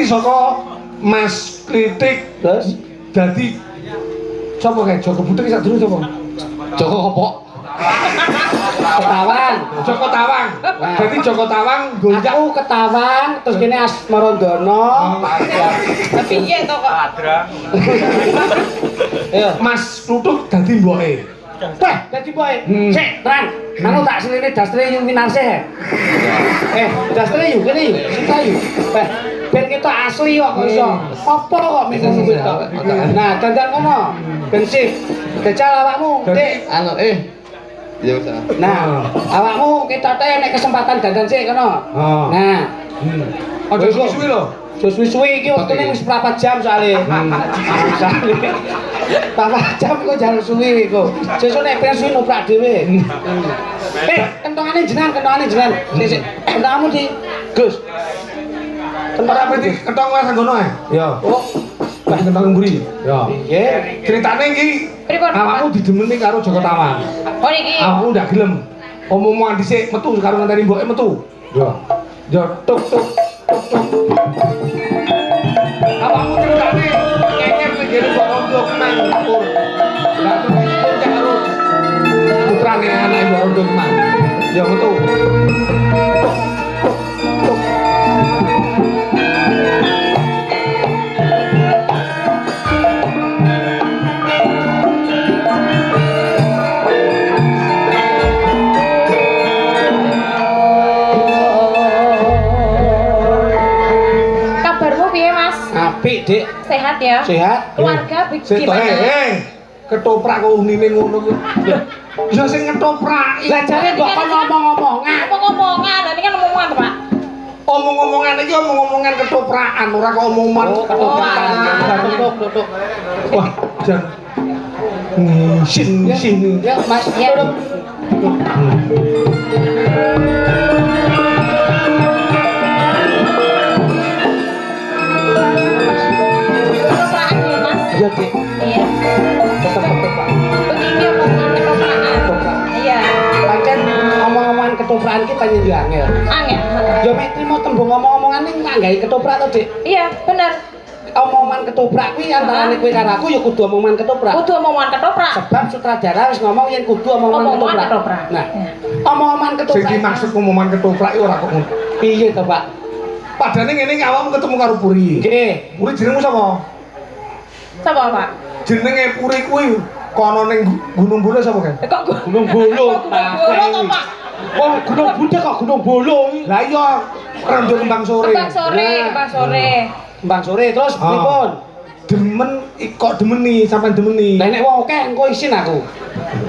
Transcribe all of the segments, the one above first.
iki saka Mas Kritik Terus dadi sapa kae Joko Butek sak durung sapa? Joko Kopok. Ketawang. Joko Tawang. Dadi Joko Tawang gonjak. Aku ketawang terus kene Asmarandono. Piye to kok? Ayo. Mas Kluthuk dadi mboke. Weh, dadi boy. Sik, terang. Anu tak selene dastre yung Winarse. Dastre yuk kene yuk. Kita yuk. Ben kita asli kok iso. Apa kok mikir kita? Nah, dandan kono. Ben sip. Dajal awakmu, Dik. Anu ya wis. Nah, awakmu kita teh nek kesempatan dandan sik kono. Nah, Aja suwi-suwi lho. suwi-suwi iki wektune wis 4 jam soalé. Soalé 4 jam kok jalan suwi kok. Sesuk nek pengen suwi noprak dhewe. Kentongane jenengan. Sik. Kentongmu di Gus. Tempat apa iki? Ketong Mas Anggono ae. Ya. Oh, Lah kentong mburi. Ya. nggih. Ceritane iki Pripun? awakmu didemeni karo Joko Tawang. Oh niki. Aku ndak gelem. Omong-omongan dhisik metu karo ngenteni mboke metu. Ya. Ya tuk tuk tuk tuk. Awakmu ceritane ngeker ngene kok rondo kemang pur. Lah terus itu karo putrane anake kok rondo kemang. Ya metu. Kabarmu piye, Mas? Apik, Dik. Sehat ya? Sehat? Keluarga gimana? Ketoprak kok unine ngono ku. Ya sing ngetoprak. Lah jare kok kon ngomong-ngomongan. Ngomong-ngomongan, ini kan omongan, Pak. Omong-omongan iki omong-omongan ketoprakan, ora kok omongan. Oh, ketoprak. Tutuk. Wah, jan. Sin. Ya, Mas. Ya. Ketoprakan ya, Mas? Iya, Dik. Iya. Tetep Pak. Begini omongan ketoprakan. Iya. Pancen omong-omongan ketoprakan ki pancen yo angel. Angel. Yo mek trimo tembung omong-omongan ning tak gawe ketoprak to, Dik. Iya, bener. Omongan ketoprak kuwi antarane kowe karo aku ya kudu omongan ketoprak. Kudu omongan ketoprak. Sebab sutradara wis ngomong yen kudu omongan ketoprak. Nah, omongan Sing ketoprak. dimaksud omongan ketoprak ora kok ngono. Piye to, Pak? Padane ngene iki awakmu ketemu karo Puri. Nggih. Puri jenengmu sapa? Sapa, Pak? Jenenge Puri kuwi kono ning Gunung Bolo sapa kan? Kok Gunung Bolo. Bolo to, Pak? Oh, Gunung Budak kok Gunung Bolo iki. Lah iya Rendo Kembang Sore. Kembang sore, kembang sore. Kembang sore terus pripun? Demen kok demeni sampean demeni. Lah nek wong akeh engko isin aku.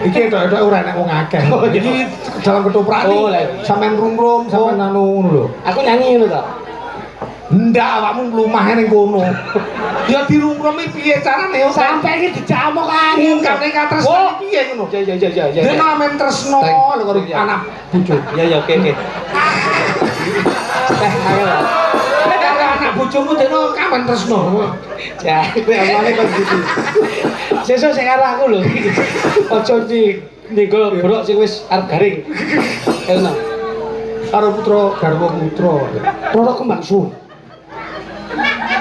Iki entuk-entuk ora nek wong akeh. Oh, iya. Iki dalam ketoprak Oh, lah. iki sampean rum-rum, sampean anu ngono lho. Aku nyanyi ngono to. Ndak awakmu mlumahe ning kono. Ya dirungkrumi piye carane yo Sampai iki dicamuk angin. ngungkapne katresnan Oh. piye ngono. Ya. Dene amen tresno lho karo anak bojo. Ya oke. Ayo. Karo anak bojomu dene kamen tresno. Ya, kowe amane kok gitu. Sesuk sing karo aku lho. Aja nyenggol brok sing wis arep garing. Ngono. Karo putra garwa putra. Roro Kembang Suwun.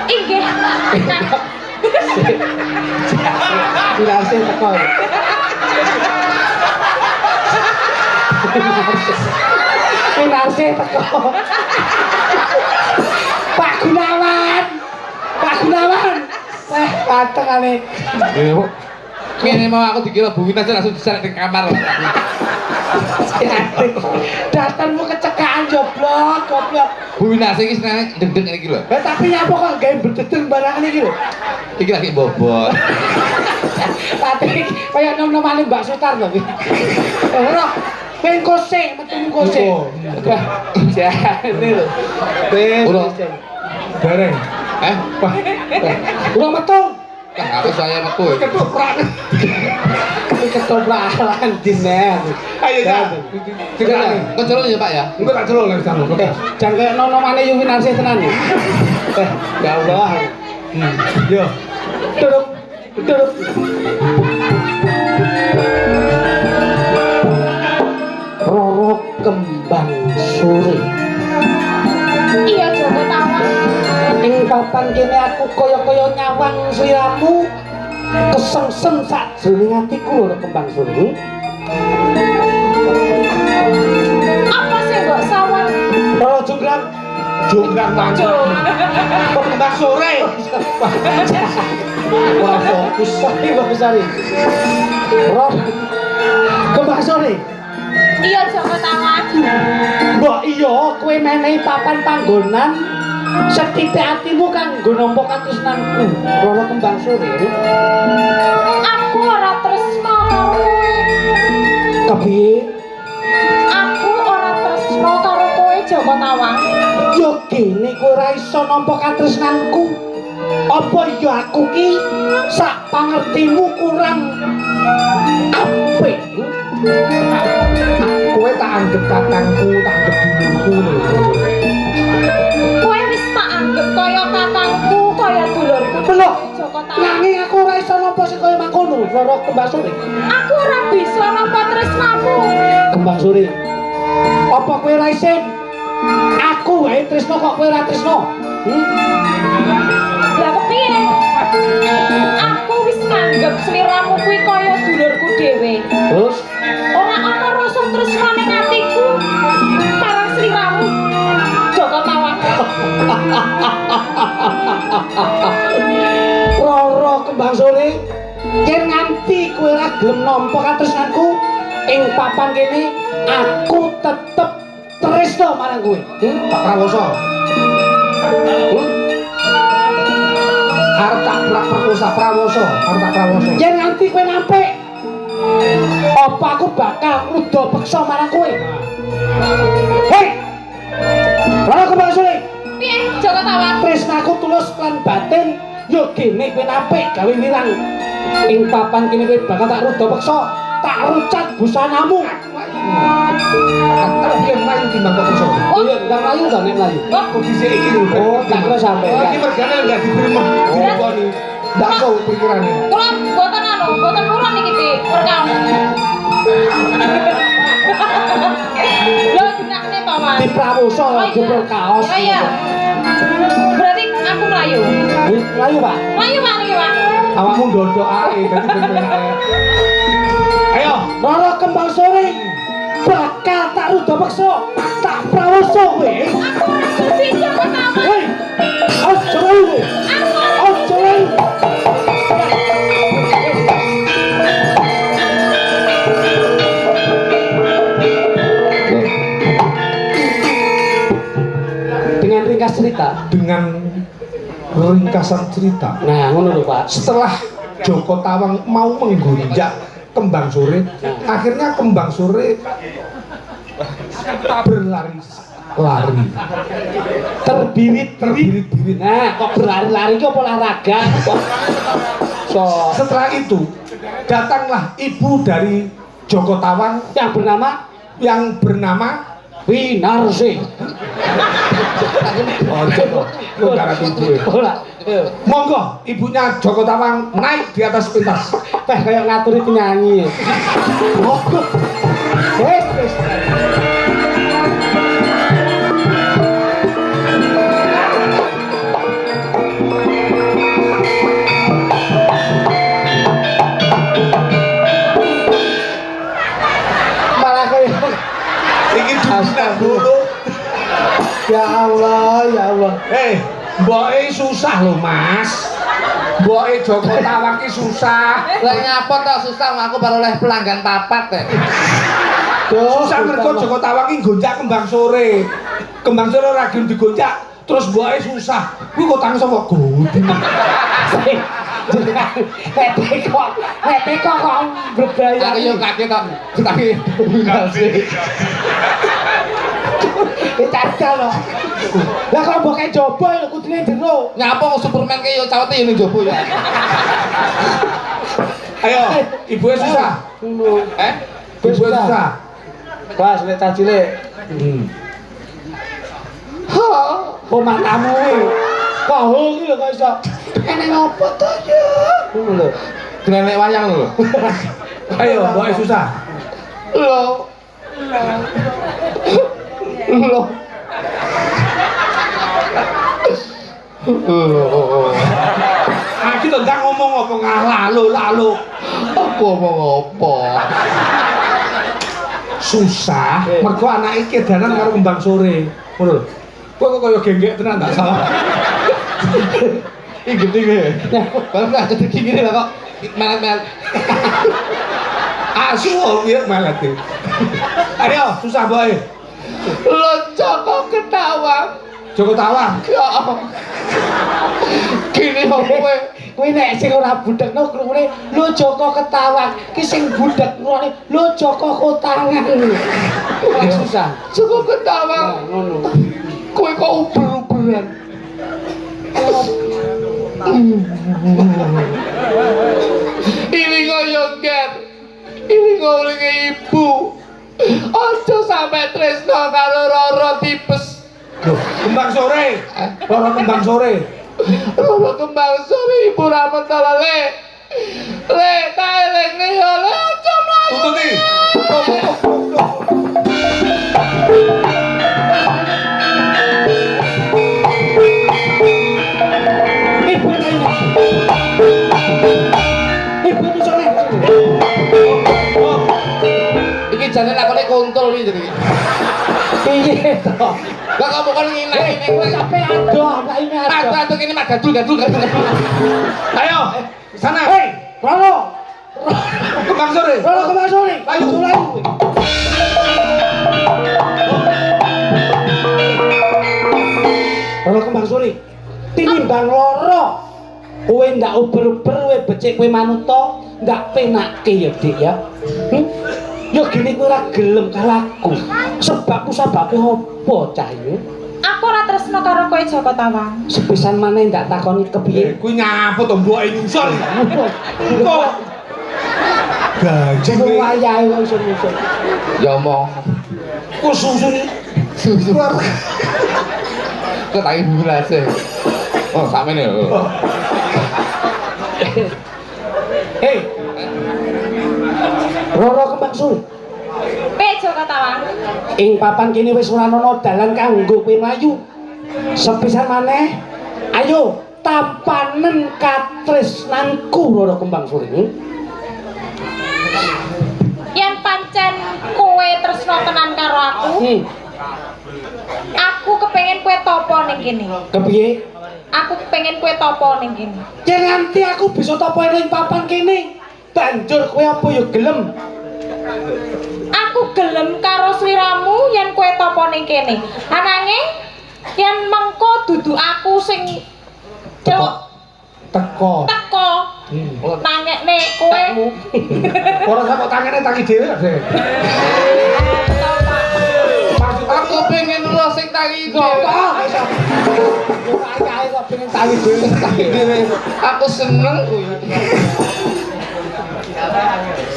Inggih. Dilase teko. Dilase teko. Pak Gunawan. Panteng ane. Kene mau aku dikira Bu Wina langsung disarek ning kamar. Datarmu kecekaan goblok. Bu Wina iki senenge deg-deg iki lho. Tapi apa kok gawe bedeteng barangan iki lho? Iki lagi bobot. Tapi kaya nom-nomane Mbak Sutar lho. Ora pengen kose, metu kose. Jane lho. Ora. Bareng. Ora metu. Aku saya metu. Ketoprak. Ketoprakan diner. Ayo ya. Ceritane. Kok jero ya Pak ya? Engko tak jelo lek sampe. Jangan kayak nom-nomane Yuwi Narsih tenan ya. Ya Allah. Yo. Duduk. Roro Kembang Sore. Iya, Joko Tawang. Ing papan kene aku kaya-kaya nyawang sliramu kesengsem sajroning atiku lho Kembang Suri. Apa sih mbok sawang? Rara Jonggrang Kembang sore. ora fokus iki Mbak Sari. Kembang Suri. Iya Joko Tawang. Mbok iya kowe menehi papan panggonan setitik atimu kanggo nampa katresnanku Rara Kembang Suri. Aku ora tresno karo kowe. Kepiye? Aku ora tresno karo kowe Joko Tawang. Ya gene kowe ora iso nampa katresnanku. Apa ya aku ki sak pangertimu kurang apik? Kowe tak anggap kakangku, tak anggap dulurku lho. Kowe wis tak anggap kaya kakangku, kaya dulurku. Lho, Joko Tawang. nanging aku ora iso nampa sing kaya mangkono, Rara Kembang Suri. Aku ora bisa nampa tresnamu. Kembang Suri. Apa kowe ora isin? Aku wae tresno kok kowe ora tresno. Lah kepiye? Aku wis nganggep sliramu kuwi kaya dulurku dhewe. Terus Ora ana rasa tresna ning atiku marang sliramu. Joko Tawang. Rara Kembang Suri, yen nganti kowe ora gelem nampa katresnanku ing papan kene, aku tetep tresno marang kowe. Pak Prawoso. Arep tak perkosa Prawoso, arep tak Prawoso. Yen nganti kowe nampik, apa aku bakal uda peksa marang kowe? Hei! Rara Kembang Suri, Piye Joko Tawang? tresnaku tulus lan batin, ya gene kowe nampik gawe wirang. Ing papan kene kowe bakal tak ruda peksa, tak rucat busanamu. Tak biyen mlayu timbang kok iso. Oh iya, ndak mlayu ta nek mlayu. Kok Kondisi iki lho. Oh, tak kira sampe. Iki mergane enggak diberi mah. Dikoni. Ndak iso pikirane. kula mboten mboten purun iki Pi, rekam. Lho dinakne to, Mas. Di Prawoso Oh, iya. jebol kaos. Oh iya. Berarti aku mlayu. Mlayu, Pak. Mlayu Pak niki, Pak. Awakmu ndodok ae dadi ben ae. Ayo, Rara Kembang Suri bakal tak ruda peksa, tak prawoso kowe. Aku ora sudi Joko Tawang. Hei, aja wae. Aja wae. Dengan ringkas cerita. dengan ringkasan cerita. Nah, ngono lho, Pak. Setelah Joko Tawang mau menggonjak Kembang Sore, akhirnya Kembang Sore berlari-lari, Terbirit-birit. terbirit-birit. Nah, kok berlari-lari ki apa olahraga? So, Setelah itu datanglah ibu dari Joko Tawang yang bernama Winarsi. Oh, Joko, lu darah ibu. Ora. Monggo, ibunya Joko Tawang naik di atas pentas. Teh kayak ngaturi penyanyi. Monggo. Wes. Malah kayak Iki dunia dulu. ya Allah. Mboke susah lho, Mas. Mboke Joko Tawang ki susah. Lah nyapa tok susah aku baru oleh pelanggan papat teh. Susah mergo Joko Tawang ki gonjak Kembang Sore. Kembang Sore ora gelem digonjak, terus mboke susah. Kuwi kok tang sapa gudi. Nek teko kok berbahaya. Aku yo kaget tok. Tapi sih. Cacal loh. Lah kok mbok kayak jobo lho kudune jero. Nyapa kok Superman ki yo cawete yo ning jobo ya. Ayo, ibuke susah. Ibuke susah. Pas nek cah cilik. Ha, kok matamu iki. Kok iki lho kok iso. Enek ngopo to yo? Ngono lho. Grenek wayang lho. Ayo, mboke susah. Lho. Aku to ndang ngomong apa lalu. Aku ngomong apa? Susah, mergo anake kedanan karo kembang sore. Ngono lho. Kowe kok kaya genggek tenan tak salah. Ih gede gue. Kalau nggak jadi gini lah kok melet. Asu ya malah tuh. Ayo, susah boy. Lo Joko Ketawang. Joko Tawang. Ya. Gini kok kowe. Kowe nek sing ora budekno krungune lho Joko Ketawang, ki sing budek ngrungone lho Joko Kotangan lho. Ora susah. Joko Ketawang. Ngono. Kowe kok uber-uberan. Ini kaya ger. Ini ngolinge ibu. Ojo sampe tresno karo Roro tipes. Loh, kembang sore. Loro kembang sore. Roro kembang sore ibu ra mentala le. Le ta elingne yo le ojo mlayu. Tututi. Ibu ini. Ibu ini sore. Iki jane lakone kontol iki jenenge. Piye to? Lah kamu kan ngina-ngina kowe Sampai adoh, lah ini adoh. Aduh kene mah gadul. Ayo, sana. Hei, Roro. Kembang sore. Roro kembang sore. Ayo. Mulai. Roro kembang sore. Tinimbang loro. Kowe ndak uber-uber kowe becik kowe manuta, ndak penake ya, Dik ya. Ya gini kowe ora gelem karo aku. Sebabku sababe opo cah yo? Aku ora tresno karo kowe Joko Tawang. Sepisan maneh ndak takoni kepiye. Kuwi nyapa to mboke nyusul. Kok gaji Wong wayahe kok iso nyusul. Ya omong. kok susun. Kok tak ibu lase. Oh, sakmene lho. Hei. Roro kembang sore. Pe Joko Tawang. Ing papan kene wis ora ana dalan kanggo kowe mlayu. Sepisan maneh, ayo tampanen katresnanku Roro kembang sore. Yen pancen kowe tresno tenan karo aku kepengin kowe topo ning kene. Kepiye? Aku kepengin kowe topo ning kene. Yen nganti aku bisa topo ning papan kene, banjur kowe apa ya gelem? Aku gelem karo sliramu yen kowe topo ning kene. Ananging yen mengko dudu aku sing celuk Teko. teko nangekne kowe. Ora sampe tangene tangi dhewe kok, Dek. Aku pengen lo sing tangi Kok dhewe. ae kok pengen tangi dhewe. Aku seneng kuwi.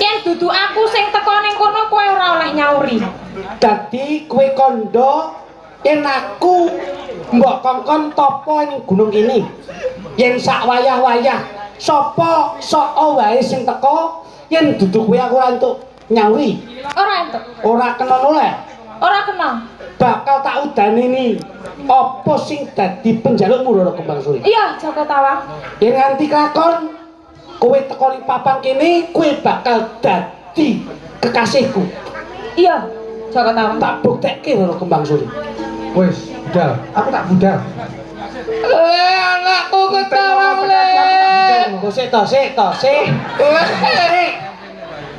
Yen dudu aku sing teko ning kono kowe ora oleh nyauri. Dadi kowe kandha yen aku mbok kongkon topo ning gunung kene. Yen sak wayah-wayah sapa sok wae sing teko yen dudu kowe aku ora entuk nyauri. Ora entuk. Ora kena oleh. Ora kenal. Bakal tak udaneni apa sing dadi penjalukmu Roro kembang sore. Iya, Joko Tawang. Yen nganti kelakon kowe teko ning papan kene kowe bakal dadi kekasihku. Iya, Joko Tawang. Tak buktekke Roro kembang sore. Wis, budal. Aku tak budal. Le anakku Ketawang le. Kosek to, sik.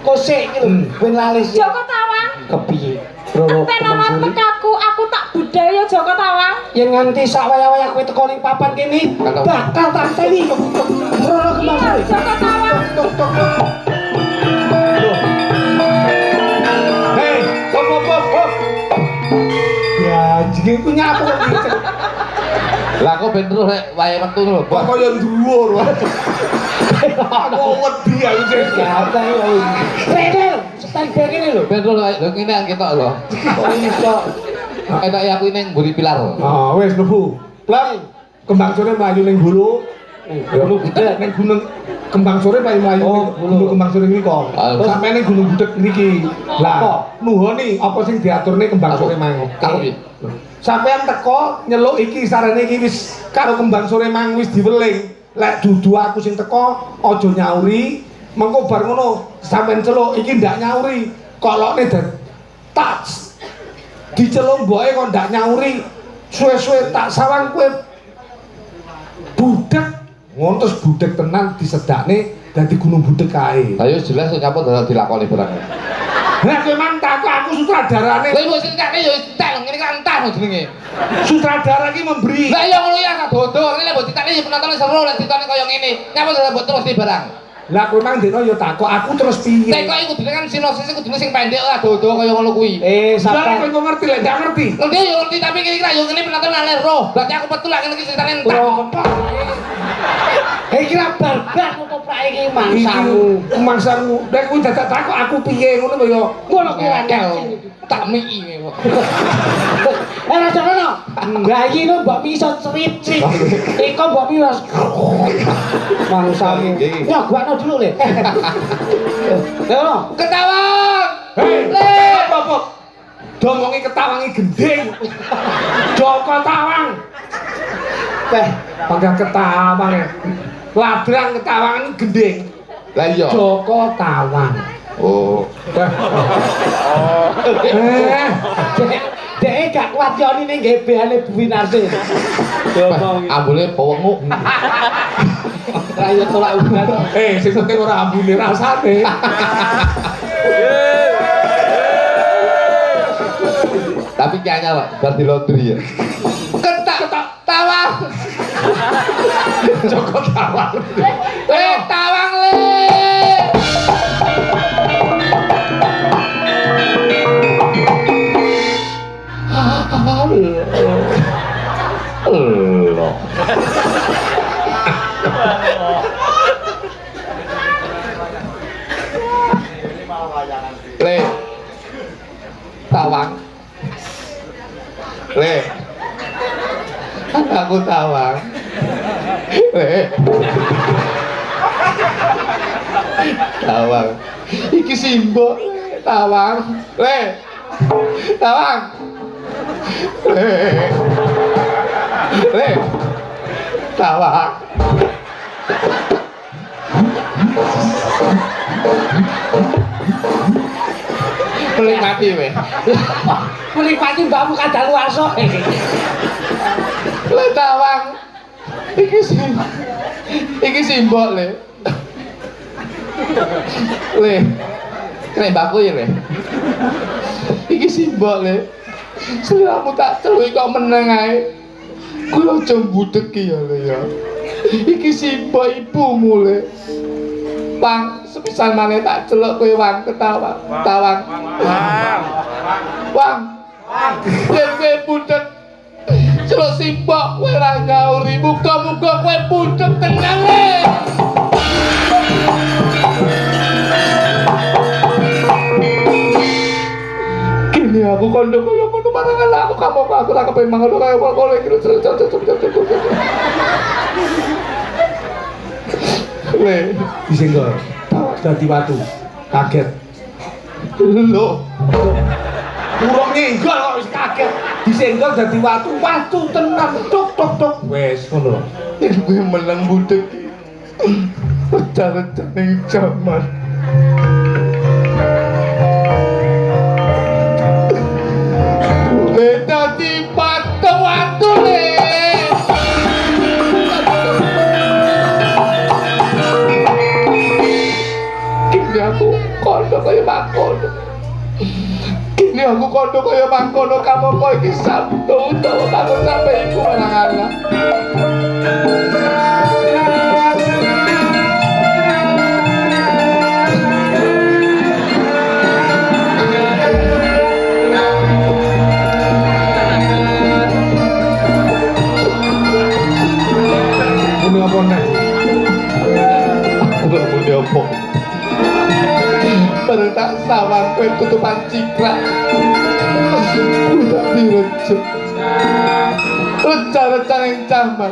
Kosek iki lho, ben lali sik. Joko Tawang. Kepiye? Roro Enten kembang ana sore. tekaku, aku tak budaya Joko Tawang. Yen nganti sak wayah-wayah kowe teko ning papan kene bakal tak tewi Roro kembang Iya, sore. Joko Tawang. Hei, hop. Ya, jenenge ku nyapa kok iki. Lah kok ben terus rek wayahe metu lho, Kok kaya dhuwur wae. Aku wedi aku sih. Nyata yo. Rene, stand back ini lho. Ben terus lho ngene ketok lho. Kok iso? Enak ya aku ini mburi pilar. Ah, wis mlebu. Lah, kembang sore mlayu ning gulu. Gunung Budek. Ning gunung Kembang Sore paling mlayu. Oh, gunung Kembang Sore niki kok. Sampai ning gunung Budek niki. Lah, nuhoni apa sing diaturne Kembang Sore mang. Aku piye? Sampeyan teko nyeluk iki sarane iki wis karo Kembang Sore mang wis diweling. Lek dudu aku sing teko aja nyauri. Mengko bar ngono sampeyan celuk iki ndak nyauri. Kolokne tak diceluk mboke kok ndak nyauri. Suwe-suwe tak sawang kowe budek. Ngono terus budek tenan disedakne dadi gunung budek kae. Ayo jelas kok apa dadak dilakoni barang. Lah kowe mang takok aku sutradarane. Kowe mesti kakek yo entek ngene kan entah jenenge. Sutradara iki memberi. Lah iya ngono ya sak dodo, ngene lho ditakne yo penonton seru lek ditone koyo ngene. Ngapa dadak mbok terus di barang? Lah kowe mang dene yo takok aku terus piye? Teko iku kudune kan sinopsis kudune sing pendek lah dodo koyo ngono kuwi. Lah Sampai kowe kok ngerti lek ndak ngerti. Ngerti yo ngerti tapi kira yo ngene penonton alih roh. Berarti aku betul lah ngene iki ceritane entah. kira barbar ketoprake iki mangsamu. Mangsamu. Nek kowe dadak takok aku piye ngono lho yo. Ngono kuwi tak miki kok. Ora jono. Lah iki lho mbok mi iso crip-crip. Iko mbok mi wis mangsamu. Ya gua dulu le. Lho, Ketawang. Hei, apa? Domongi ketawangi gending. Joko tawang. Pangkat ketawang. Ladrang ketawang gending. Lah iya. Joko tawang. Oh. Dek gak kuat yo ning gebehane Bu Winarsi. Ambune pawengmu. Ra yo tolak udan. Sing penting ora ambune rasane. Tapi kayaknya Pak, bar di laundry ya. Ketak tawang. Joko tawang. Tawang le. Allah. Le. Tawang. Le. Aku tawang. Le. Tawang. Iki simbok tawang. Le. Tawang. Le. Le. Tawang. Menikmati weh. Menikmati mbakmu kadaluwarsa. Le tawang. Iki simbok le. Le. Kene mbakku ya le. Iki simbok le. Seliramu tak celuk kok meneng ae. Kuwi aja budek ya le ya. Iki simbok ibumu le. Bang, sepisan maneh tak celuk kowe wang ketawang. Tawang. Wang. Yen kowe budek celuk simbok kowe ra nyauri. Muga-muga kowe budek tenan le. Kini aku kondo kaya ngono marangan aku kamu aku ra kepen mangono kaya kono iki lho. Le, Disenggol. Dadi watu. Kaget. lho. Urung nyenggol kok wis kaget. Disenggol dadi watu. Watu tenan tuk tuk tuk. Wes ngono. Yen kowe meneng budek. Rencana jaman. Dadi patung watu le. Kini aku kondo kaya mangkono. Kini aku kondo kaya mangkono kamu kok iki sabtu utawa bangun sampe iku marang-marang. Ini apa nek? Aku gak mau diopok. Bareng tak sawang kowe tutupan cikrak. Ku tak direjem. Rencana-rencana yang jaman.